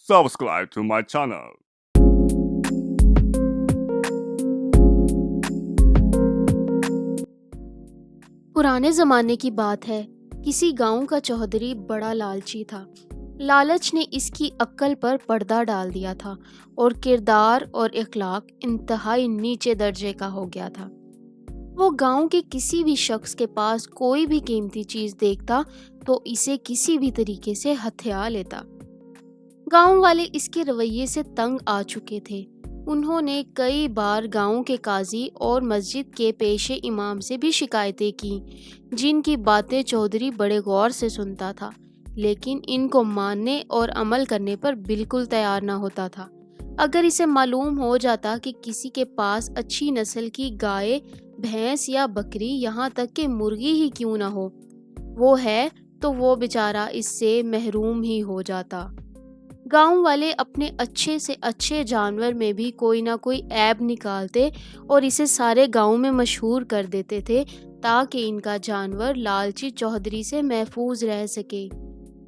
subscribe to my channel. पुराने ज़माने की बात है। किसी गांव का चौधरी बड़ा लालची था। लालच ने इसकी अक्ल पर पर्दा डाल दिया था और किरदार और इखलाक इंतहाई नीचे दर्जे का हो गया था। वो गांव के किसी भी शख्स के पास कोई भी कीमती चीज़ देखता तो इसे किसी भी तरीके से हथिया लेता। गांव वाले इसके रवैये से तंग आ चुके थे। उन्होंने कई बार गांव के काजी और मस्जिद के पेशे इमाम से भी शिकायतें की, जिनकी बातें चौधरी बड़े गौर से सुनता था, लेकिन इनको मानने और अमल करने पर बिल्कुल तैयार ना होता था। अगर इसे मालूम हो जाता कि किसी के पास अच्छी नस्ल की गाय, भैंस या बकरी, यहाँ तक कि मुर्गी ही क्यों ना हो, वो है तो वो बेचारा इससे महरूम ही हो जाता। गांव वाले अपने अच्छे से अच्छे जानवर में भी कोई ना कोई ऐब निकालते और इसे सारे गांव में मशहूर कर देते थे, ताकि इनका जानवर लालची चौधरी से महफूज रह सके।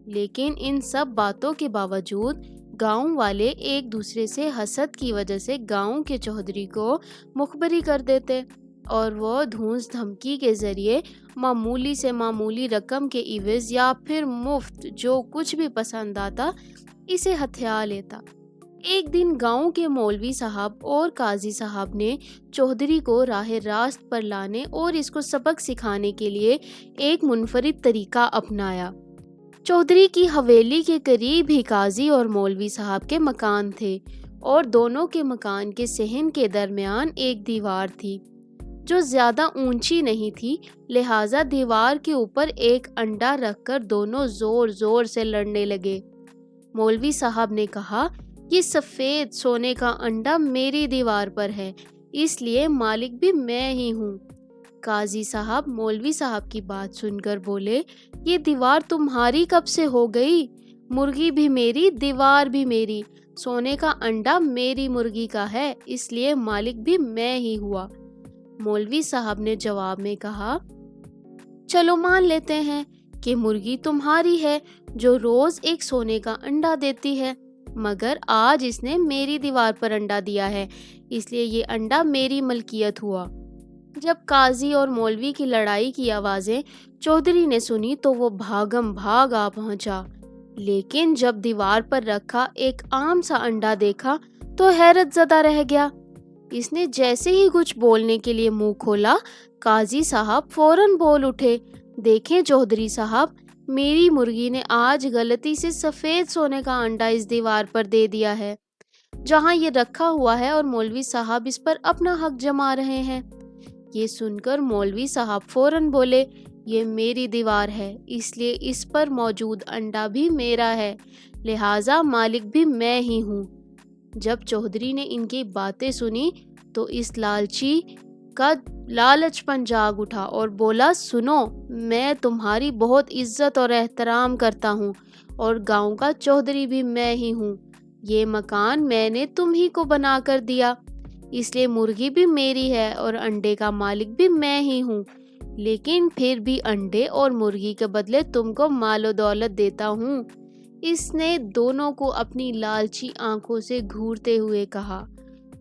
लेकिन इन सब बातों के बावजूद गांव वाले एक दूसरे से हसद की वजह से गांव के चौधरी को मुखबरी कर देते और वो धूस धमकी के जरिए मामूली से मामूली रकम के इवज या फिर मुफ्त जो कुछ भी पसंद आता इसे हथिया लेता। एक दिन गांव के मौलवी साहब और काजी साहब ने चौधरी को राह रास्त पर लाने और इसको सबक सिखाने के लिए एक मुनफरिद तरीका अपनाया। चौधरी की हवेली के करीब ही काजी और मौलवी साहब के मकान थे और दोनों के मकान के सहन के दरमियान एक दीवार थी जो ज्यादा ऊंची नहीं थी, लिहाजा दीवार के ऊपर एक अंडा रखकर दोनों जोर जोर से लड़ने लगे। मौलवी साहब ने कहा, ये सफ़ेद सोने का अंडा मेरी दीवार पर है, इसलिए मालिक भी मैं ही हूँ। काजी साहब मौलवी साहब की बात सुनकर बोले, ये दीवार तुम्हारी कब से हो गई? मुर्गी भी मेरी, दीवार भी मेरी, सोने का अंडा मेरी मुर्गी का है, इसलिए मालिक भी मैं ही हुआ। मौलवी साहब ने जवाब में कहा, चलो मान लेते हैं कि मुर्गी तुम्हारी है जो रोज एक सोने का अंडा देती है, मगर आज इसने मेरी दीवार पर अंडा दिया है, इसलिए ये अंडा मेरी मलकियत हुआ। जब काजी और मौलवी की लड़ाई की आवाजें चौधरी ने सुनी तो वो भागम भाग आ पहुंचा, लेकिन जब दीवार पर रखा एक आम सा अंडा देखा तो हैरत ज़दा रह गया। इसने जैसे ही कुछ बोलने के लिए मुंह खोला, काजी साहब फौरन बोल उठे, देखें चौधरी साहब, मेरी मुर्गी ने आज गलती से सफ़ेद सोने का अंडा इस दीवार पर दे दिया है जहां ये रखा हुआ है, और मौलवी साहब इस पर अपना हक जमा रहे हैं। ये सुनकर मौलवी साहब फौरन बोले, ये मेरी दीवार है, इसलिए इस पर मौजूद अंडा भी मेरा है, लिहाजा मालिक भी मैं ही हूँ। जब चौधरी ने इनकी बातें सुनी तो इस लालची का लालचपन जाग उठा और बोला, सुनो, मैं तुम्हारी बहुत इज्जत और एहतराम करता हूँ और गांव का चौधरी भी मैं ही हूँ। ये मकान मैंने तुम ही को बना कर दिया, इसलिए मुर्गी भी मेरी है और अंडे का मालिक भी मैं ही हूँ, लेकिन फिर भी अंडे और मुर्गी के बदले तुमको मालो दौलत देता हूँ। इसने दोनों को अपनी लालची आंखों से घूरते हुए कहा।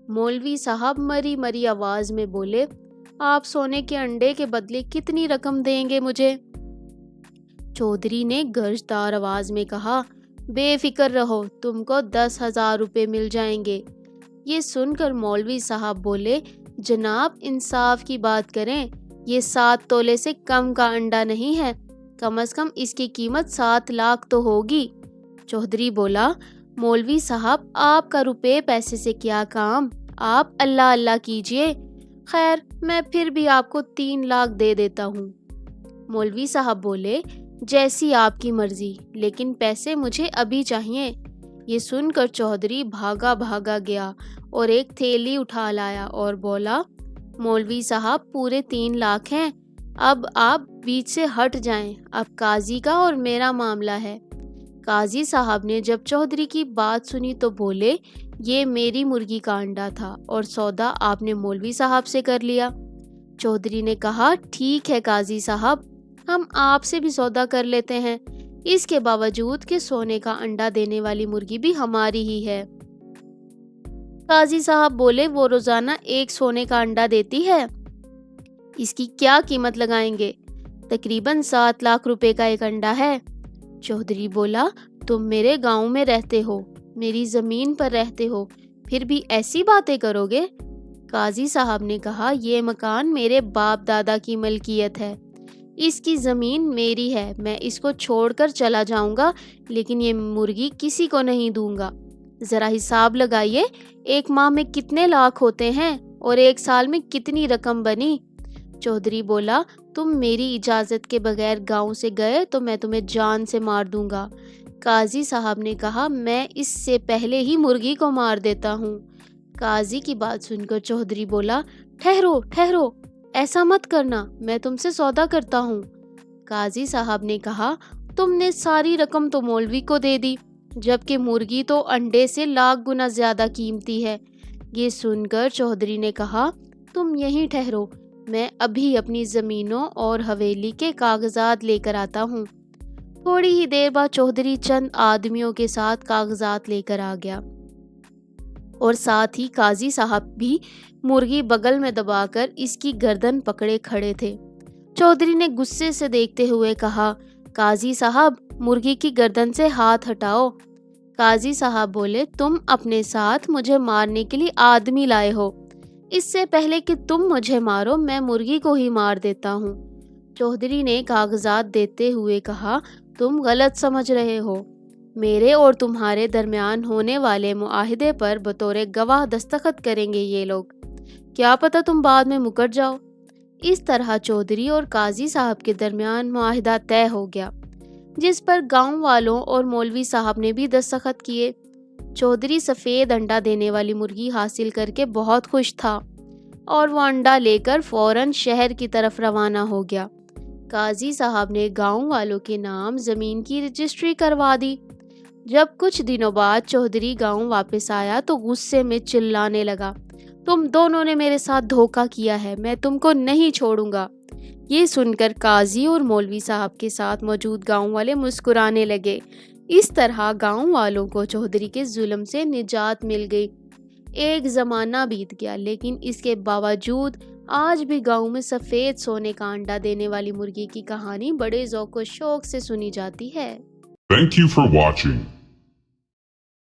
मौलवी साहब मरी मरी आवाज में बोले, आप सोने के अंडे के बदले कितनी रकम देंगे मुझे? चौधरी ने गर्जदार आवाज में कहा, बेफिक्र रहो, तुमको 10,000 रुपये मिल जाएंगे। ये सुनकर मौलवी साहब बोले, जनाब इंसाफ की बात करें, ये 7 तोले से कम का अंडा नहीं है, कम से कम इसकी कीमत 7 लाख तो होगी। चौधरी बोला, मौलवी साहब आपका रुपए पैसे से क्या काम, आप अल्लाह अल्लाह कीजिए, खैर मैं फिर भी आपको 3 लाख दे देता हूँ। मौलवी साहब बोले, जैसी आपकी मर्जी, लेकिन पैसे मुझे अभी चाहिए। ये सुनकर चौधरी भागा भागा गया और एक थैली उठा लाया और बोला, मौलवी साहब पूरे 3 लाख हैं, अब आप बीच से हट जाएं, अब काजी का और मेरा मामला है। काजी साहब ने जब चौधरी की बात सुनी तो बोले, ये मेरी मुर्गी का अंडा था और सौदा आपने मौलवी साहब से कर लिया। चौधरी ने कहा, ठीक है काजी साहब, हम आपसे भी सौदा कर लेते हैं, اس کے باوجود کہ سونے کا انڈا دینے والی مرغی بھی ہماری ہی ہے۔ قاضی صاحب بولے، وہ روزانہ ایک سونے کا انڈا دیتی ہے، اس کی کیا قیمت لگائیں گے؟ تقریباً 7 لاکھ روپے کا ایک انڈا ہے۔ چودھری بولا، تم میرے گاؤں میں رہتے ہو، میری زمین پر رہتے ہو، پھر بھی ایسی باتیں کرو گے؟ قاضی صاحب نے کہا، یہ مکان میرے باپ دادا کی ملکیت ہے، اس کی زمین میری ہے، میں اس کو چھوڑ کر چلا جاؤں گا، لیکن یہ مرغی کسی کو نہیں دوں گا۔ ذرا حساب لگائیے، ایک ماہ میں کتنے لاکھ ہوتے ہیں اور ایک سال میں کتنی رقم بنی؟ چودھری بولا، تم میری اجازت کے بغیر گاؤں سے گئے تو میں تمہیں جان سے مار دوں گا۔ قاضی صاحب نے کہا، میں اس سے پہلے ہی مرغی کو مار دیتا ہوں۔ قاضی کی بات سن کر چودھری بولا، ٹھہرو ٹھہرو، ایسا مت کرنا، میں تم سے سودا کرتا ہوں۔ قاضی صاحب نے کہا، تم نے ساری رقم تو مولوی کو دے دی، جبکہ مرغی تو انڈے سے لاکھ گنا زیادہ قیمتی ہے۔ یہ سن کر چودھری نے کہا، تم یہیں ٹھہرو، میں ابھی اپنی زمینوں اور حویلی کے کاغذات لے کر آتا ہوں۔ تھوڑی ہی دیر بعد چودھری چند آدمیوں کے ساتھ کاغذات لے کر آ گیا، اور ساتھ ہی قاضی صاحب بھی مرغی بغل میں دبا کر اس کی گردن پکڑے کھڑے تھے۔ چودھری نے غصے سے دیکھتے ہوئے کہا، قاضی صاحب، مرغی کی گردن سے ہاتھ ہٹاؤ۔ قاضی صاحب بولے، تم اپنے ساتھ مجھے مارنے کے لیے آدمی لائے ہو، اس سے پہلے کہ تم مجھے مارو میں مرغی کو ہی مار دیتا ہوں۔ چودھری نے کاغذات دیتے ہوئے کہا، تم غلط سمجھ رہے ہو، میرے اور تمہارے درمیان ہونے والے معاہدے پر بطور گواہ دستخط کریں گے یہ لوگ، کیا پتہ تم بعد میں مکر جاؤ۔ اس طرح چودھری اور قاضی صاحب کے درمیان معاہدہ طے ہو گیا، جس پر گاؤں والوں اور مولوی صاحب نے بھی دستخط کیے۔ چودھری سفید انڈا دینے والی مرغی حاصل کر کے بہت خوش تھا، اور وہ انڈا لے کر فوراً شہر کی طرف روانہ ہو گیا۔ قاضی صاحب نے گاؤں والوں کے نام زمین کی رجسٹری کروا دی۔ جب کچھ دنوں بعد چودھری گاؤں واپس آیا تو غصے میں چلانے لگا، تم دونوں نے میرے ساتھ دھوکہ کیا ہے، میں تم کو نہیں چھوڑوں گا۔ یہ سن کر قاضی اور مولوی صاحب کے ساتھ موجود گاؤں والے مسکرانے لگے۔ اس طرح گاؤں والوں کو چودھری کے ظلم سے نجات مل گئی۔ ایک زمانہ بیت گیا، لیکن اس کے باوجود آج بھی گاؤں میں سفید سونے کا انڈا دینے والی مرغی کی کہانی بڑے ذوق و شوق سے سنی جاتی ہے۔ Thank you for watching.